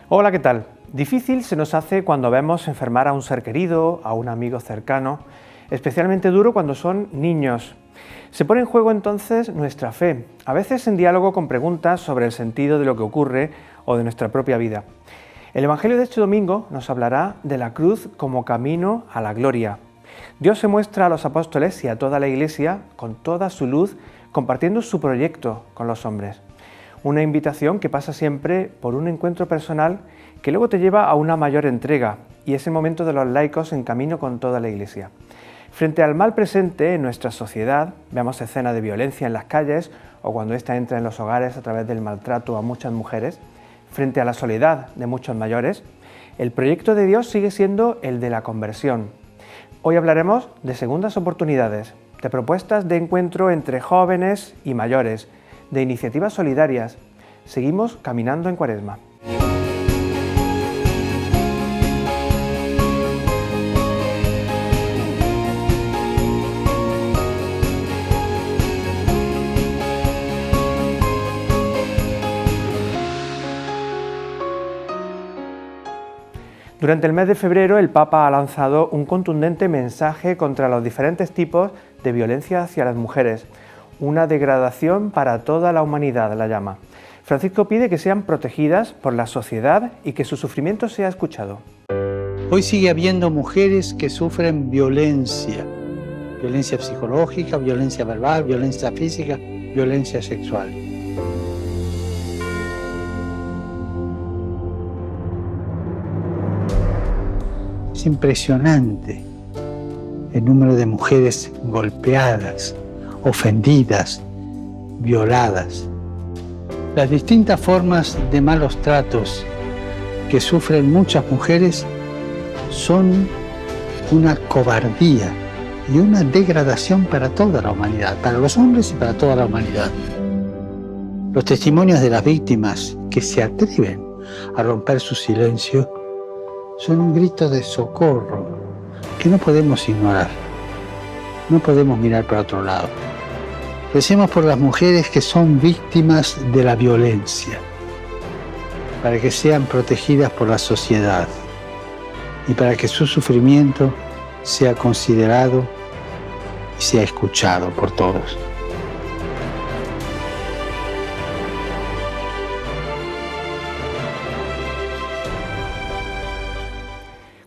Hola, ¿qué tal? Difícil se nos hace cuando vemos enfermar a un ser querido, a un amigo cercano, especialmente duro cuando son niños. Se pone en juego entonces nuestra fe, a veces en diálogo con preguntas sobre el sentido de lo que ocurre o de nuestra propia vida. El Evangelio de este domingo nos hablará de la cruz como camino a la gloria. Dios se muestra a los apóstoles y a toda la Iglesia con toda su luz, compartiendo su proyecto con los hombres. Una invitación que pasa siempre por un encuentro personal que luego te lleva a una mayor entrega y ese momento de los laicos en camino con toda la Iglesia. Frente al mal presente en nuestra sociedad, veamos escenas de violencia en las calles o cuando ésta entra en los hogares a través del maltrato a muchas mujeres, frente a la soledad de muchos mayores, el proyecto de Dios sigue siendo el de la conversión. Hoy hablaremos de segundas oportunidades, de propuestas de encuentro entre jóvenes y mayores, de iniciativas solidarias. Seguimos caminando en Cuaresma. Durante el mes de febrero, el Papa ha lanzado un contundente mensaje contra los diferentes tipos de violencia hacia las mujeres. Una degradación para toda la humanidad, la llama. Francisco pide que sean protegidas por la sociedad y que su sufrimiento sea escuchado. Hoy sigue habiendo mujeres que sufren violencia psicológica, violencia verbal, violencia física, violencia sexual. Es impresionante el número de mujeres golpeadas, ofendidas, violadas. Las distintas formas de malos tratos que sufren muchas mujeres son una cobardía y una degradación para toda la humanidad, para los hombres y para toda la humanidad. Los testimonios de las víctimas que se atreven a romper su silencio son un grito de socorro que no podemos ignorar. No podemos mirar para otro lado. Recemos por las mujeres que son víctimas de la violencia, para que sean protegidas por la sociedad y para que su sufrimiento sea considerado y sea escuchado por todos.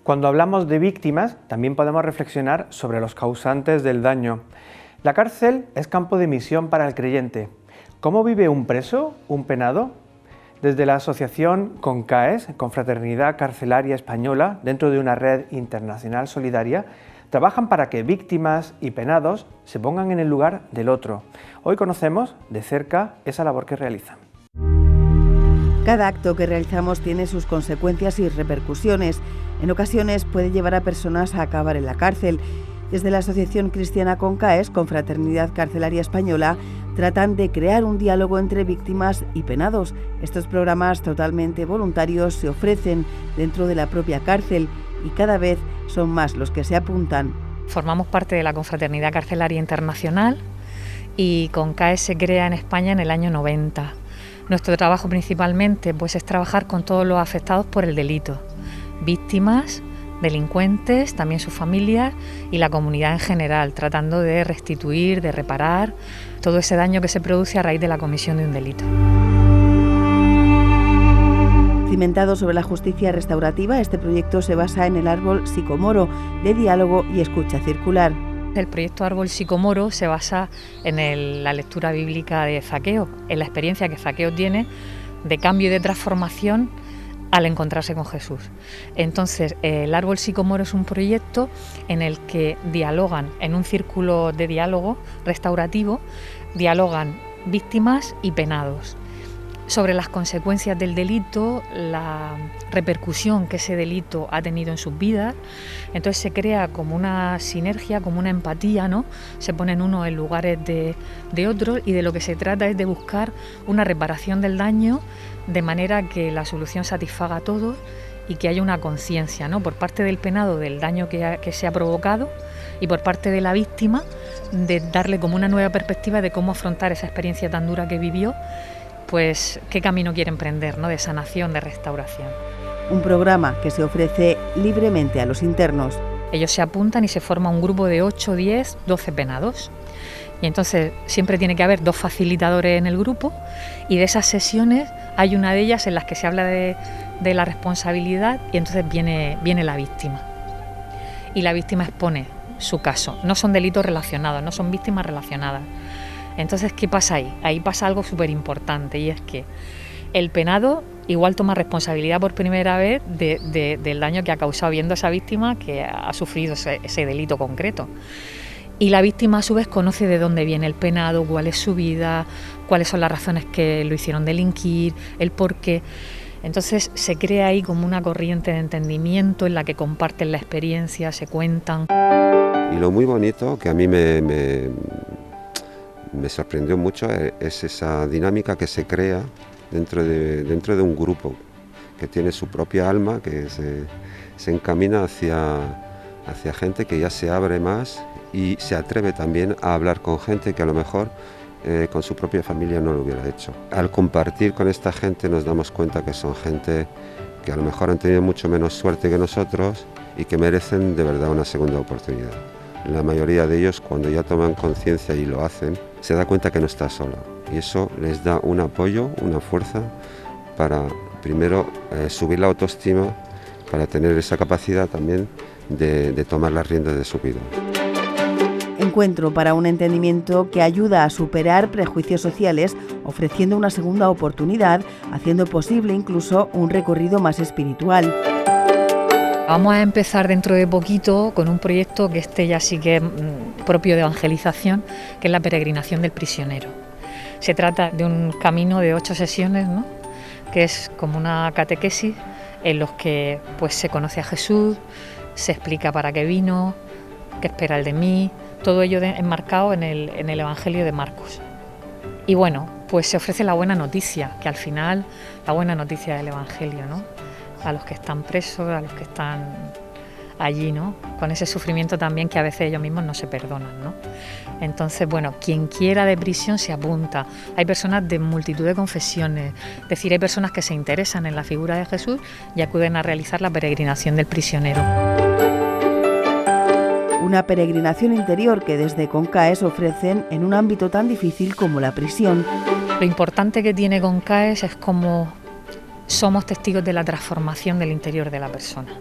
Cuando hablamos de víctimas, también podemos reflexionar sobre los causantes del daño. La cárcel es campo de misión para el creyente. ¿Cómo vive un preso, un penado? Desde la asociación CONCAES, Confraternidad Carcelaria Española, dentro de una red internacional solidaria, trabajan para que víctimas y penados se pongan en el lugar del otro. Hoy conocemos de cerca esa labor que realizan. Cada acto que realizamos tiene sus consecuencias y repercusiones. En ocasiones puede llevar a personas a acabar en la cárcel. Desde la Asociación Cristiana CONCAES, Confraternidad Carcelaria Española, tratan de crear un diálogo entre víctimas y penados. Estos programas totalmente voluntarios se ofrecen dentro de la propia cárcel y cada vez son más los que se apuntan. Formamos parte de la Confraternidad Carcelaria Internacional y CONCAES se crea en España en el año 90. Nuestro trabajo principalmente es trabajar con todos los afectados por el delito, víctimas, delincuentes, también sus familias y la comunidad en general, tratando de restituir, de reparar todo ese daño que se produce a raíz de la comisión de un delito. Cimentado sobre la justicia restaurativa, este proyecto se basa en el árbol sicomoro de diálogo y escucha circular. El proyecto Árbol Sicomoro se basa en la lectura bíblica de Zaqueo, en la experiencia que Zaqueo tiene de cambio y de transformación al encontrarse con Jesús. Entonces, el Árbol Sicomoro es un proyecto en el que dialogan, en un círculo de diálogo restaurativo, dialogan víctimas y penados sobre las consecuencias del delito, la repercusión que ese delito ha tenido en sus vidas. Entonces se crea como una sinergia, como una empatía, ¿no? Se ponen unos en lugares de otros y de lo que se trata es de buscar una reparación del daño de manera que la solución satisfaga a todos y que haya una conciencia, ¿no? Por parte del penado del daño que se ha provocado y por parte de la víctima de darle como una nueva perspectiva de cómo afrontar esa experiencia tan dura que vivió pues qué camino quiere emprender, ¿no? De sanación, de restauración. Un programa que se ofrece libremente a los internos. Ellos se apuntan y se forma un grupo de 8, 10, 12 penados. Y entonces siempre tiene que haber 2 facilitadores en el grupo, y de esas sesiones hay una de ellas en las que se habla de la responsabilidad, y entonces viene la víctima. Y la víctima expone su caso. No son delitos relacionados, no son víctimas relacionadas. Entonces, ¿qué pasa ahí? Ahí pasa algo súper importante, y es que el penado igual toma responsabilidad por primera vez del daño que ha causado viendo a esa víctima que ha sufrido ese delito concreto. Y la víctima a su vez conoce de dónde viene el penado, cuál es su vida, cuáles son las razones que lo hicieron delinquir, el por qué. Entonces se crea ahí como una corriente de entendimiento en la que comparten la experiencia, se cuentan. Y lo muy bonito que a mí me sorprendió mucho es esa dinámica que se crea dentro de un grupo que tiene su propia alma, que se encamina hacia gente que ya se abre más y se atreve también a hablar con gente que a lo mejor con su propia familia no lo hubiera hecho. Al compartir con esta gente nos damos cuenta que son gente que a lo mejor han tenido mucho menos suerte que nosotros y que merecen de verdad una segunda oportunidad. La mayoría de ellos, cuando ya toman conciencia y lo hacen, se da cuenta que no está solo, y eso les da un apoyo, una fuerza para primero subir la autoestima, para tener esa capacidad también de tomar las riendas de su vida. Encuentro para un entendimiento que ayuda a superar prejuicios sociales, ofreciendo una segunda oportunidad, haciendo posible incluso un recorrido más espiritual. Vamos a empezar dentro de poquito con un proyecto que ya sí que es propio de evangelización, que es la peregrinación del prisionero. Se trata de un camino de 8 sesiones, ¿no? Que es como una catequesis en los que pues, se conoce a Jesús, se explica para qué vino, qué espera él de mí, todo ello enmarcado en el Evangelio de Marcos. Y bueno, pues se ofrece la buena noticia, que al final, la buena noticia del Evangelio, ¿no? A los que están presos, a los que están allí, ¿no? Con ese sufrimiento también que a veces ellos mismos no se perdonan, ¿no? Entonces, bueno, quien quiera de prisión se apunta. Hay personas de multitud de confesiones, es decir, hay personas que se interesan en la figura de Jesús y acuden a realizar la peregrinación del prisionero. Una peregrinación interior que desde CONCAES ofrecen en un ámbito tan difícil como la prisión. Lo importante que tiene CONCAES es cómo somos testigos de la transformación del interior de la persona.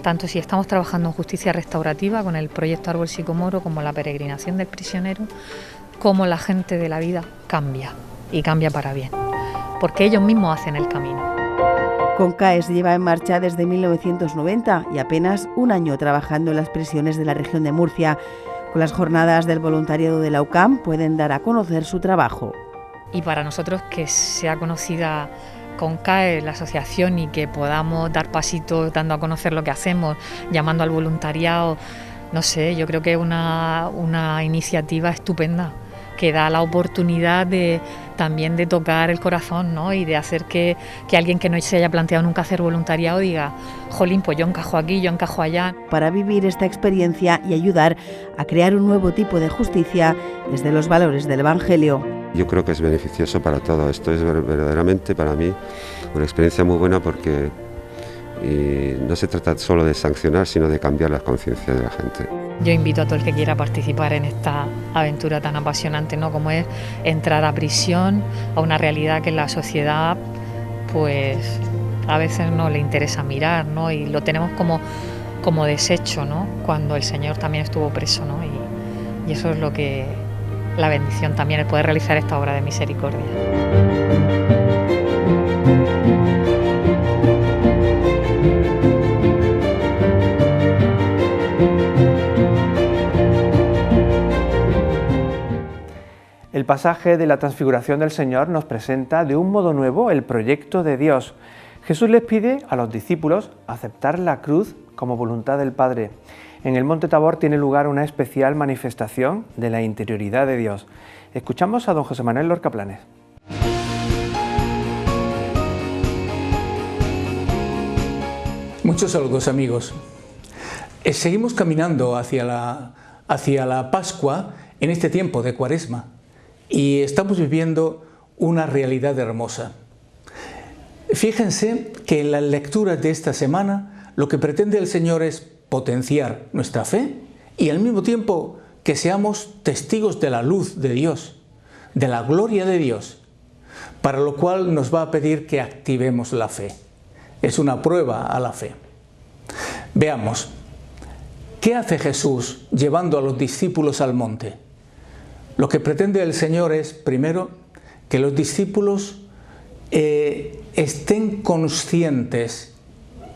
Tanto si estamos trabajando en justicia restaurativa con el proyecto Árbol Sicomoro como la peregrinación del prisionero, como la gente de la vida cambia y cambia para bien, porque ellos mismos hacen el camino. CONCAES lleva en marcha desde 1990 y apenas un año trabajando en las prisiones de la región de Murcia. Con las jornadas del voluntariado de la UCAM pueden dar a conocer su trabajo. Y para nosotros que sea conocida CONCAES, la asociación, y que podamos dar pasitos dando a conocer lo que hacemos, llamando al voluntariado, no sé, yo creo que es una iniciativa estupenda que da la oportunidad también de tocar el corazón, ¿no? Y de hacer que alguien que no se haya planteado nunca hacer voluntariado diga, jolín, pues yo encajo aquí, yo encajo allá. Para vivir esta experiencia y ayudar a crear un nuevo tipo de justicia desde los valores del Evangelio. Yo creo que es beneficioso para todo. Esto es verdaderamente para mí una experiencia muy buena porque no se trata solo de sancionar, sino de cambiar la conciencia de la gente. Yo invito a todo el que quiera participar en esta aventura tan apasionante, ¿no? Como es entrar a prisión, a una realidad que en la sociedad pues a veces no le interesa mirar, ¿no? Y lo tenemos como deshecho, ¿no? Cuando el Señor también estuvo preso, ¿no? Y eso es lo que la bendición también, el poder realizar esta obra de misericordia. El pasaje de la transfiguración del Señor nos presenta de un modo nuevo el proyecto de Dios. Jesús les pide a los discípulos aceptar la cruz como voluntad del Padre. En el Monte Tabor tiene lugar una especial manifestación de la interioridad de Dios. Escuchamos a don José Manuel Lorca Planes. Muchos saludos, amigos. Seguimos caminando hacia la Pascua en este tiempo de Cuaresma y estamos viviendo una realidad hermosa. Fíjense que en las lecturas de esta semana lo que pretende el Señor es potenciar nuestra fe y al mismo tiempo que seamos testigos de la luz de Dios, de la gloria de Dios, para lo cual nos va a pedir que activemos la fe. Es una prueba a la fe. Veamos, ¿qué hace Jesús llevando a los discípulos al monte? Lo que pretende el Señor es, primero, que los discípulos estén conscientes,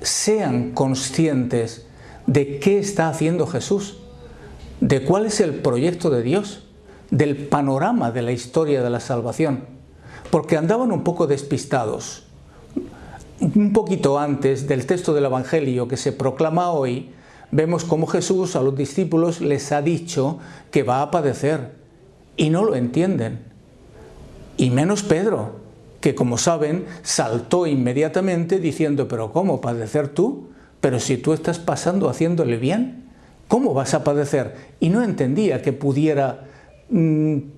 sean conscientes de qué está haciendo Jesús, de cuál es el proyecto de Dios, del panorama de la historia de la salvación, porque andaban un poco despistados. Un poquito antes del texto del Evangelio que se proclama hoy, vemos cómo Jesús a los discípulos les ha dicho que va a padecer y no lo entienden. Y menos Pedro, que como saben saltó inmediatamente diciendo: ¿pero cómo padecer tú? Pero si tú estás pasando haciéndole bien, ¿cómo vas a padecer? Y no entendía que pudiera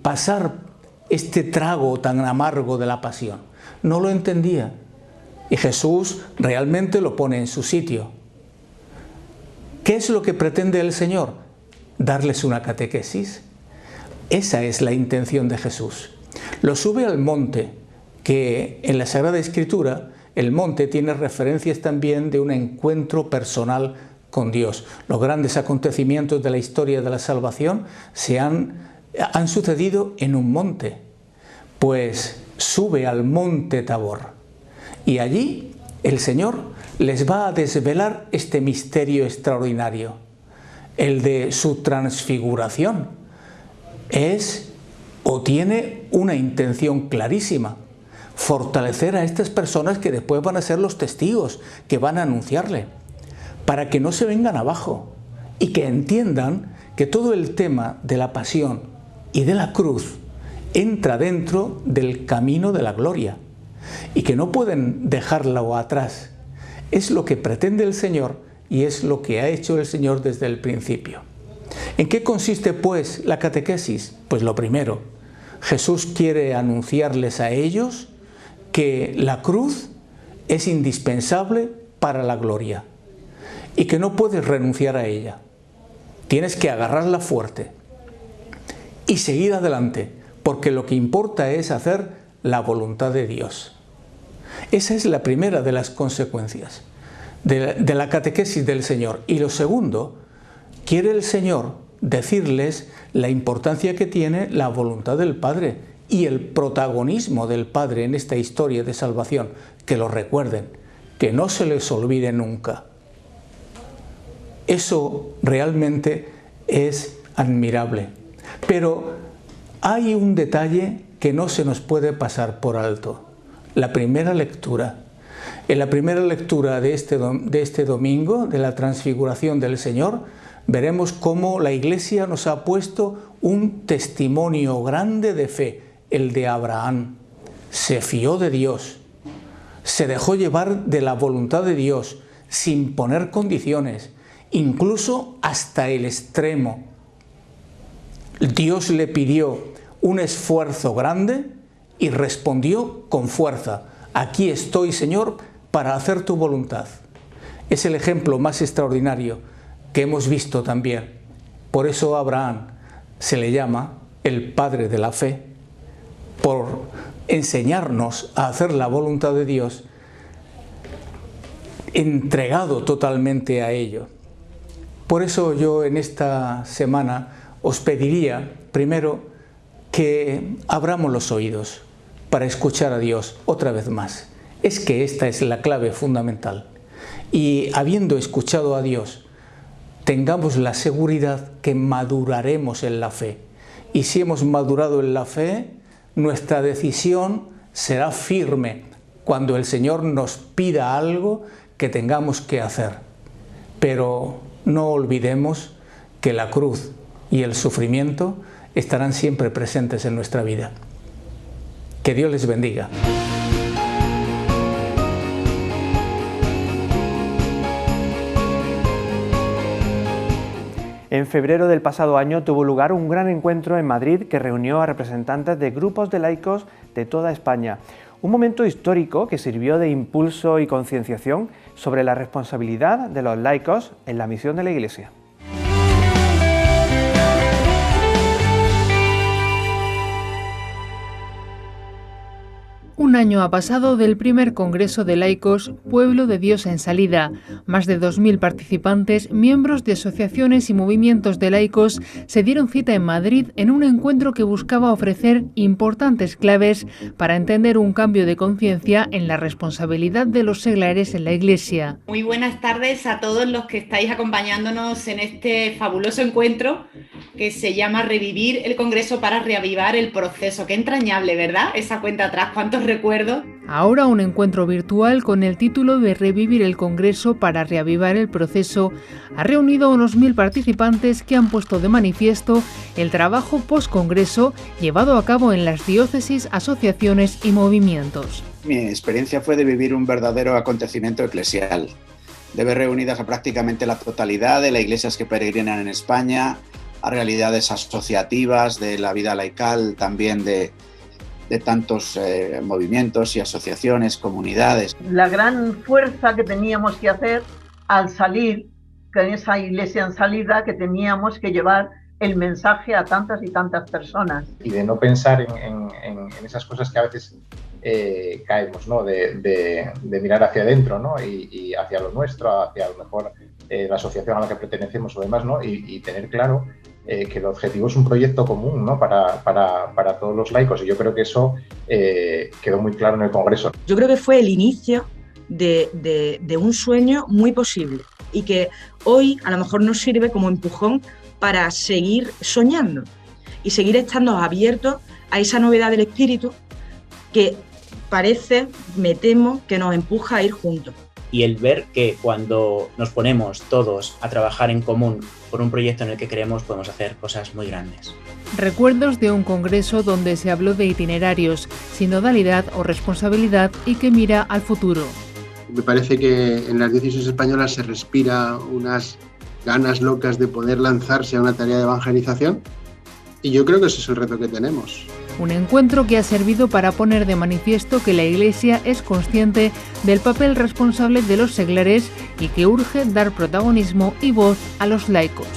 pasar este trago tan amargo de la pasión. No lo entendía. Y Jesús realmente lo pone en su sitio. ¿Qué es lo que pretende el Señor? Darles una catequesis. Esa es la intención de Jesús. Lo sube al monte, que en la Sagrada Escritura el monte tiene referencias también de un encuentro personal con Dios. Los grandes acontecimientos de la historia de la salvación han sucedido en un monte. Pues sube al monte Tabor. Y allí el Señor les va a desvelar este misterio extraordinario, el de su transfiguración. Tiene una intención clarísima: fortalecer a estas personas que después van a ser los testigos, que van a anunciarle, para que no se vengan abajo y que entiendan que todo el tema de la pasión y de la cruz entra dentro del camino de la gloria y que no pueden dejarlo atrás. Es lo que pretende el Señor y es lo que ha hecho el Señor desde el principio. ¿En qué consiste, pues, la catequesis? Pues lo primero, Jesús quiere anunciarles a ellos que la cruz es indispensable para la gloria y que no puedes renunciar a ella. Tienes que agarrarla fuerte y seguir adelante, porque lo que importa es hacer la voluntad de Dios. Esa es la primera de las consecuencias de la catequesis del Señor. Y lo segundo, quiere el Señor decirles la importancia que tiene la voluntad del Padre y el protagonismo del Padre en esta historia de salvación. Que lo recuerden, que no se les olvide nunca. Eso realmente es admirable. Pero hay un detalle que no se nos puede pasar por alto. La primera lectura. En la primera lectura de este domingo, de la transfiguración del Señor, veremos cómo la Iglesia nos ha puesto un testimonio grande de fe, el de Abraham. Se fió de Dios, se dejó llevar de la voluntad de Dios, sin poner condiciones, incluso hasta el extremo. Dios le pidió un esfuerzo grande y respondió con fuerza: aquí estoy, Señor, para hacer tu voluntad. Es el ejemplo más extraordinario que hemos visto también. Por eso a Abraham se le llama el padre de la fe, por enseñarnos a hacer la voluntad de Dios, entregado totalmente a ello. Por eso yo en esta semana os pediría, primero, que abramos los oídos para escuchar a Dios otra vez más. Es que esta es la clave fundamental. Y habiendo escuchado a Dios, tengamos la seguridad que maduraremos en la fe. Y si hemos madurado en la fe, nuestra decisión será firme cuando el Señor nos pida algo que tengamos que hacer. Pero no olvidemos que la cruz y el sufrimiento estarán siempre presentes en nuestra vida. Que Dios les bendiga. En febrero del pasado año tuvo lugar un gran encuentro en Madrid que reunió a representantes de grupos de laicos de toda España. Un momento histórico que sirvió de impulso y concienciación sobre la responsabilidad de los laicos en la misión de la Iglesia. Un año ha pasado del primer Congreso de Laicos Pueblo de Dios en Salida. Más de 2.000 participantes, miembros de asociaciones y movimientos de laicos, se dieron cita en Madrid en un encuentro que buscaba ofrecer importantes claves para entender un cambio de conciencia en la responsabilidad de los seglares en la Iglesia. Muy buenas tardes a todos los que estáis acompañándonos en este fabuloso encuentro que se llama Revivir el Congreso para reavivar el proceso. Qué entrañable, ¿verdad? Esa cuenta atrás, ¿cuántos recuerdos? Ahora un encuentro virtual con el título de Revivir el Congreso para reavivar el proceso ha reunido a unos 1.000 participantes que han puesto de manifiesto el trabajo post-congreso llevado a cabo en las diócesis, asociaciones y movimientos. Mi experiencia fue de vivir un verdadero acontecimiento eclesial, de ver reunidas a prácticamente la totalidad de las iglesias que peregrinan en España, a realidades asociativas de la vida laical, también de tantos movimientos y asociaciones, comunidades. La gran fuerza que teníamos que hacer al salir, con esa iglesia en salida, que teníamos que llevar el mensaje a tantas y tantas personas. Y de no pensar en esas cosas que a veces caemos, ¿no? De mirar hacia adentro, ¿no? Y hacia lo nuestro, hacia a lo mejor la asociación a la que pertenecemos o demás, ¿no? Y tener claro que el objetivo es un proyecto común, ¿no? para todos los laicos, y yo creo que eso quedó muy claro en el Congreso. Yo creo que fue el inicio de un sueño muy posible y que hoy a lo mejor nos sirve como empujón para seguir soñando y seguir estando abiertos a esa novedad del espíritu que parece, me temo, que nos empuja a ir juntos. Y el ver que cuando nos ponemos todos a trabajar en común por un proyecto en el que creemos, podemos hacer cosas muy grandes. Recuerdos de un congreso donde se habló de itinerarios, sinodalidad o responsabilidad y que mira al futuro. Me parece que en las diócesis españolas se respira unas ganas locas de poder lanzarse a una tarea de evangelización, y yo creo que ese es el reto que tenemos. Un encuentro que ha servido para poner de manifiesto que la Iglesia es consciente del papel responsable de los seglares y que urge dar protagonismo y voz a los laicos.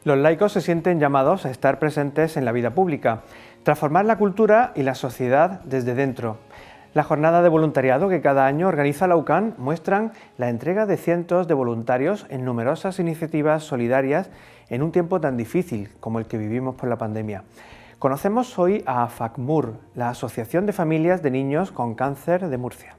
Los laicos se sienten llamados a estar presentes en la vida pública, transformar la cultura y la sociedad desde dentro. La jornada de voluntariado que cada año organiza la UCAN muestran la entrega de cientos de voluntarios en numerosas iniciativas solidarias en un tiempo tan difícil como el que vivimos por la pandemia. Conocemos hoy a FACMUR, la Asociación de Familias de Niños con Cáncer de Murcia.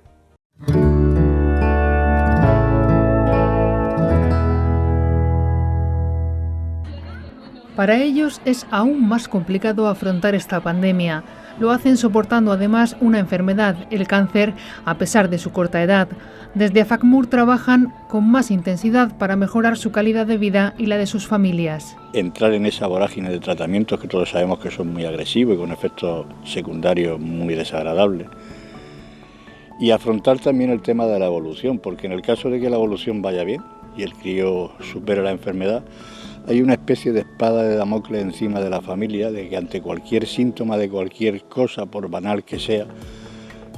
Para ellos es aún más complicado afrontar esta pandemia. Lo hacen soportando además una enfermedad, el cáncer, a pesar de su corta edad. Desde FACMUR trabajan con más intensidad para mejorar su calidad de vida y la de sus familias. Entrar en esa vorágine de tratamientos que todos sabemos que son muy agresivos y con efectos secundarios muy desagradables. Y afrontar también el tema de la evolución, porque en el caso de que la evolución vaya bien y el crío supere la enfermedad, hay una especie de espada de Damocles encima de la familia, de que ante cualquier síntoma de cualquier cosa, por banal que sea,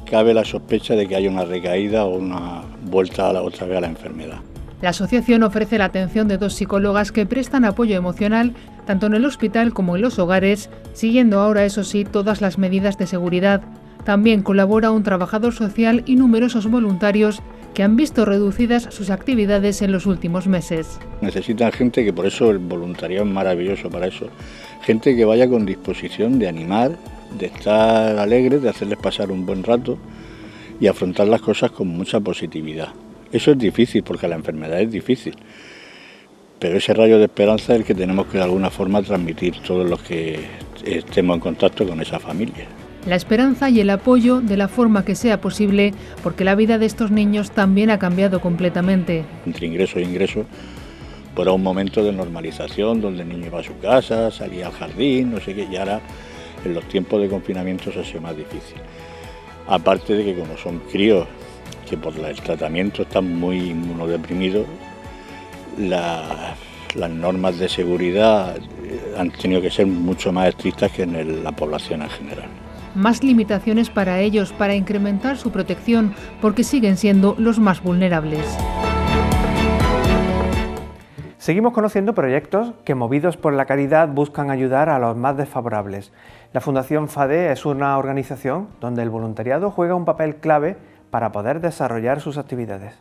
cabe la sospecha de que haya una recaída o una vuelta otra vez a la enfermedad. La asociación ofrece la atención de 2 psicólogas que prestan apoyo emocional tanto en el hospital como en los hogares, siguiendo ahora, eso sí, todas las medidas de seguridad. También colabora un trabajador social y numerosos voluntarios que han visto reducidas sus actividades en los últimos meses. Necesitan gente, que por eso el voluntariado es maravilloso para eso, gente que vaya con disposición de animar, de estar alegres, de hacerles pasar un buen rato y afrontar las cosas con mucha positividad. Eso es difícil porque la enfermedad es difícil, pero ese rayo de esperanza es el que tenemos que de alguna forma transmitir todos los que estemos en contacto con esa familia. La esperanza y el apoyo de la forma que sea posible, porque la vida de estos niños también ha cambiado completamente. Entre ingreso e ingreso, pues era un momento de normalización donde el niño iba a su casa, salía al jardín, no sé qué, y ahora en los tiempos de confinamiento se ha sido más difícil. Aparte de que como son críos que por el tratamiento están muy inmunodeprimidos, las normas de seguridad han tenido que ser mucho más estrictas que en la población en general. Más limitaciones para ellos para incrementar su protección, porque siguen siendo los más vulnerables. Seguimos conociendo proyectos que, movidos por la caridad, buscan ayudar a los más desfavorables. La Fundación FADE es una organización donde el voluntariado juega un papel clave para poder desarrollar sus actividades.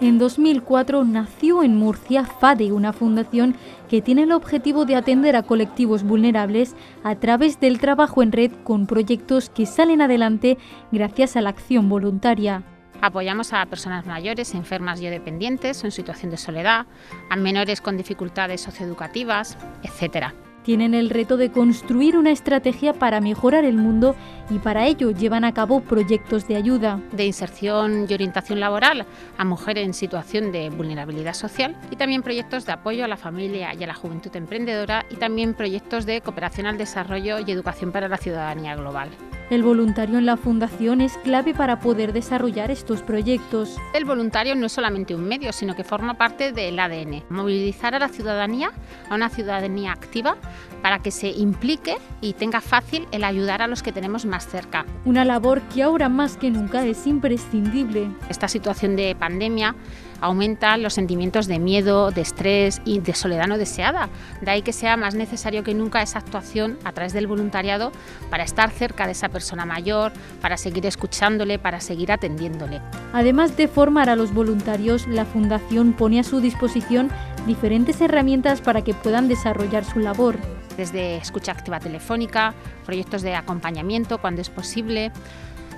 En 2004 nació en Murcia FADE, una fundación que tiene el objetivo de atender a colectivos vulnerables a través del trabajo en red con proyectos que salen adelante gracias a la acción voluntaria. Apoyamos a personas mayores, enfermas y o dependientes o en situación de soledad, a menores con dificultades socioeducativas, etc. Tienen el reto de construir una estrategia para mejorar el mundo y para ello llevan a cabo proyectos de ayuda. De inserción y orientación laboral a mujeres en situación de vulnerabilidad social y también proyectos de apoyo a la familia y a la juventud emprendedora y también proyectos de cooperación al desarrollo y educación para la ciudadanía global. El voluntario en la Fundación es clave para poder desarrollar estos proyectos. El voluntario no es solamente un medio, sino que forma parte del ADN. Movilizar a la ciudadanía, a una ciudadanía activa, para que se implique y tenga fácil el ayudar a los que tenemos más cerca. Una labor que ahora más que nunca es imprescindible. Esta situación de pandemia aumenta los sentimientos de miedo, de estrés y de soledad no deseada. De ahí que sea más necesario que nunca esa actuación a través del voluntariado para estar cerca de esa persona mayor, para seguir escuchándole, para seguir atendiéndole. Además de formar a los voluntarios, la Fundación pone a su disposición diferentes herramientas para que puedan desarrollar su labor. Desde escucha activa telefónica, proyectos de acompañamiento cuando es posible.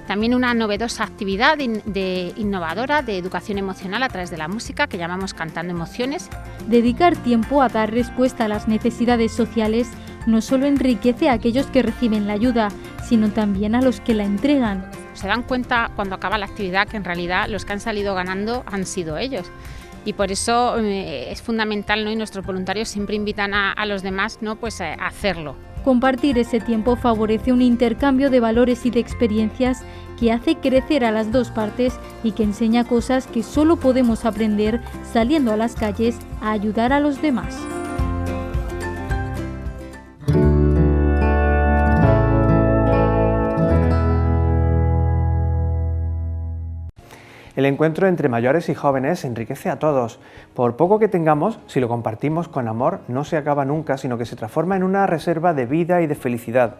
También una novedosa actividad innovadora de educación emocional a través de la música que llamamos Cantando Emociones. Dedicar tiempo a dar respuesta a las necesidades sociales no solo enriquece a aquellos que reciben la ayuda, sino también a los que la entregan. Se dan cuenta cuando acaba la actividad que en realidad los que han salido ganando han sido ellos. Y por eso es fundamental, ¿no? Y nuestros voluntarios siempre invitan a los demás, ¿no? Pues a hacerlo. Compartir ese tiempo favorece un intercambio de valores y de experiencias que hace crecer a las dos partes y que enseña cosas que solo podemos aprender saliendo a las calles a ayudar a los demás. El encuentro entre mayores y jóvenes enriquece a todos. Por poco que tengamos, si lo compartimos con amor, no se acaba nunca, sino que se transforma en una reserva de vida y de felicidad.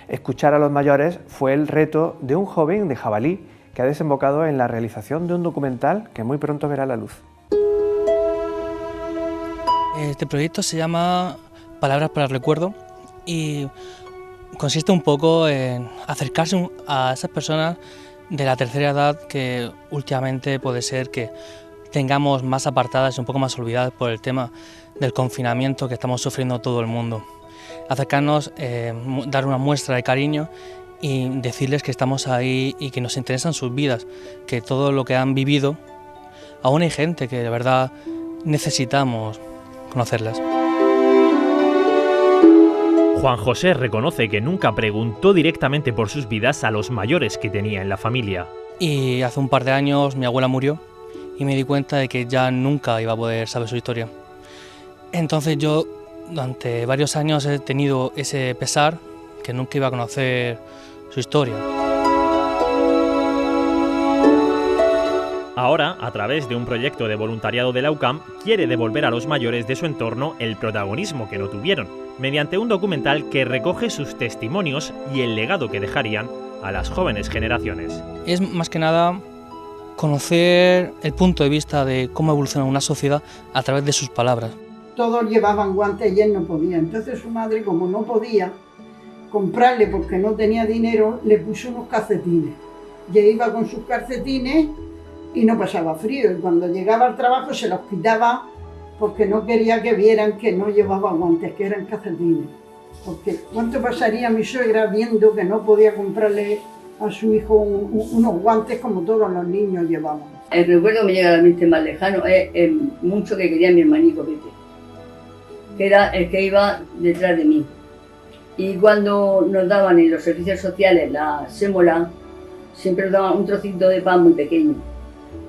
Escuchar a los mayores fue el reto de un joven de Jabalí que ha desembocado en la realización de un documental que muy pronto verá la luz. Este proyecto se llama Palabras para el Recuerdo y consiste un poco en acercarse a esas personas de la tercera edad que últimamente puede ser que tengamos más apartadas y un poco más olvidadas por el tema del confinamiento que estamos sufriendo todo el mundo. Acercarnos, dar una muestra de cariño y decirles que estamos ahí y que nos interesan sus vidas, que todo lo que han vivido, aún hay gente que de verdad necesitamos conocerlas. Juan José reconoce que nunca preguntó directamente por sus vidas a los mayores que tenía en la familia. Y hace un par de años mi abuela murió y me di cuenta de que ya nunca iba a poder saber su historia. Entonces yo durante varios años he tenido ese pesar que nunca iba a conocer su historia. Ahora, a través de un proyecto de voluntariado de la UCAM, quiere devolver a los mayores de su entorno el protagonismo que no tuvieron, mediante un documental que recoge sus testimonios y el legado que dejarían a las jóvenes generaciones. Es más que nada conocer el punto de vista de cómo evoluciona una sociedad a través de sus palabras. Todos llevaban guantes y él no podía, entonces su madre, como no podía comprarle porque no tenía dinero, le puso unos calcetines. Y él iba con sus calcetines y no pasaba frío, y cuando llegaba al trabajo se los quitaba porque no quería que vieran que no llevaba guantes, que eran calcetines. Porque ¿cuánto pasaría mi suegra viendo que no podía comprarle a su hijo unos guantes como todos los niños llevaban? El recuerdo que me llega a la mente más lejano es mucho que quería mi hermanito Pepe, que era el que iba detrás de mí. Y cuando nos daban en los servicios sociales la sémola, siempre nos daban un trocito de pan muy pequeño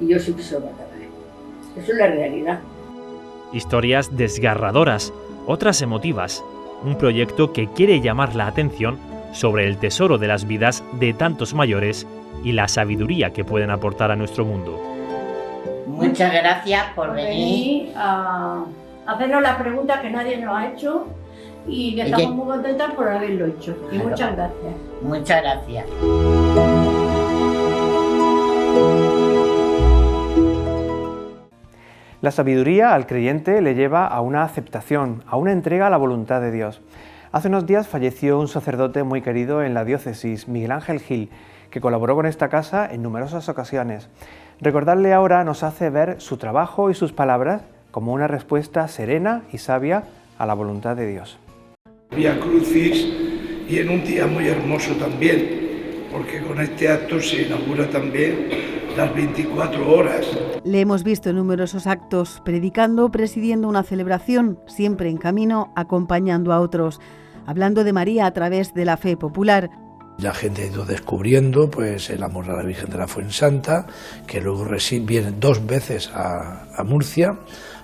y yo siempre se lo mataba. Eso es la realidad. Historias desgarradoras, otras emotivas, un proyecto que quiere llamar la atención sobre el tesoro de las vidas de tantos mayores y la sabiduría que pueden aportar a nuestro mundo. Muchas gracias por venir a hacernos las preguntas que nadie nos ha hecho y que estamos muy contentas por haberlo hecho. Y muchas gracias. Muchas gracias. La sabiduría al creyente le lleva a una aceptación, a una entrega a la voluntad de Dios. Hace unos días falleció un sacerdote muy querido en la diócesis, Miguel Ángel Gil, que colaboró con esta casa en numerosas ocasiones. Recordarle ahora nos hace ver su trabajo y sus palabras como una respuesta serena y sabia a la voluntad de Dios. Vía Crucis, y en un día muy hermoso también, porque con este acto se inaugura también las 24 horas. Le hemos visto en numerosos actos, predicando, presidiendo una celebración, siempre en camino, acompañando a otros, hablando de María a través de la fe popular. La gente ha ido descubriendo pues el amor a la Virgen de la Fuensanta, que luego viene 2 veces a Murcia,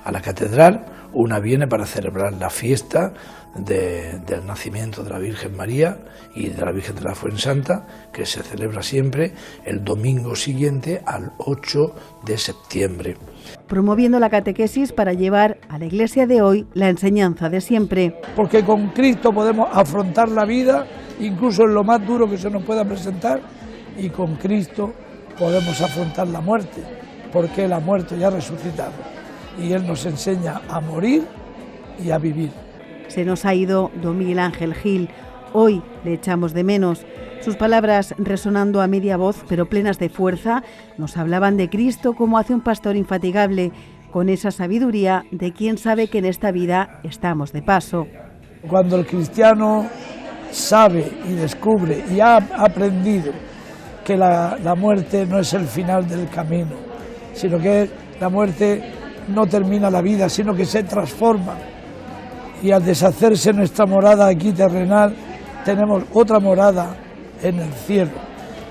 a la catedral. Una viene para celebrar la fiesta del nacimiento de la Virgen María y de la Virgen de la Fuensanta, que se celebra siempre el domingo siguiente al 8 de septiembre. Promoviendo la catequesis para llevar a la Iglesia de hoy la enseñanza de siempre. Porque con Cristo podemos afrontar la vida, incluso en lo más duro que se nos pueda presentar, y con Cristo podemos afrontar la muerte, porque Él ha muerto y ha resucitado, y Él nos enseña a morir y a vivir. Se nos ha ido don Miguel Ángel Gil, hoy le echamos de menos. Sus palabras, resonando a media voz, pero plenas de fuerza, nos hablaban de Cristo como hace un pastor infatigable, con esa sabiduría de quien sabe que en esta vida estamos de paso. Cuando el cristiano sabe y descubre y ha aprendido que la muerte no es el final del camino, sino que la muerte no termina la vida, sino que se transforma. Y al deshacerse nuestra morada aquí terrenal, tenemos otra morada en el cielo.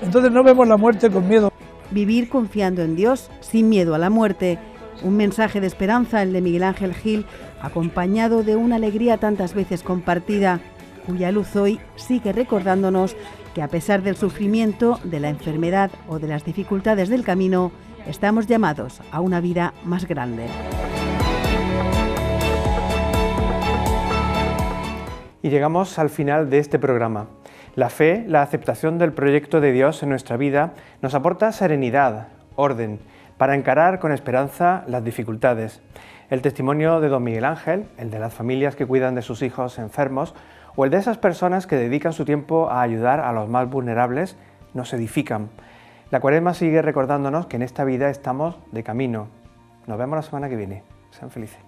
Entonces no vemos la muerte con miedo. Vivir confiando en Dios, sin miedo a la muerte. Un mensaje de esperanza, el de Miguel Ángel Gil, acompañado de una alegría tantas veces compartida, cuya luz hoy sigue recordándonos que a pesar del sufrimiento, de la enfermedad o de las dificultades del camino, estamos llamados a una vida más grande. Y llegamos al final de este programa. La fe, la aceptación del proyecto de Dios en nuestra vida, nos aporta serenidad, orden, para encarar con esperanza las dificultades. El testimonio de don Miguel Ángel, el de las familias que cuidan de sus hijos enfermos, o el de esas personas que dedican su tiempo a ayudar a los más vulnerables, nos edifican. La Cuaresma sigue recordándonos que en esta vida estamos de camino. Nos vemos la semana que viene. Sean felices.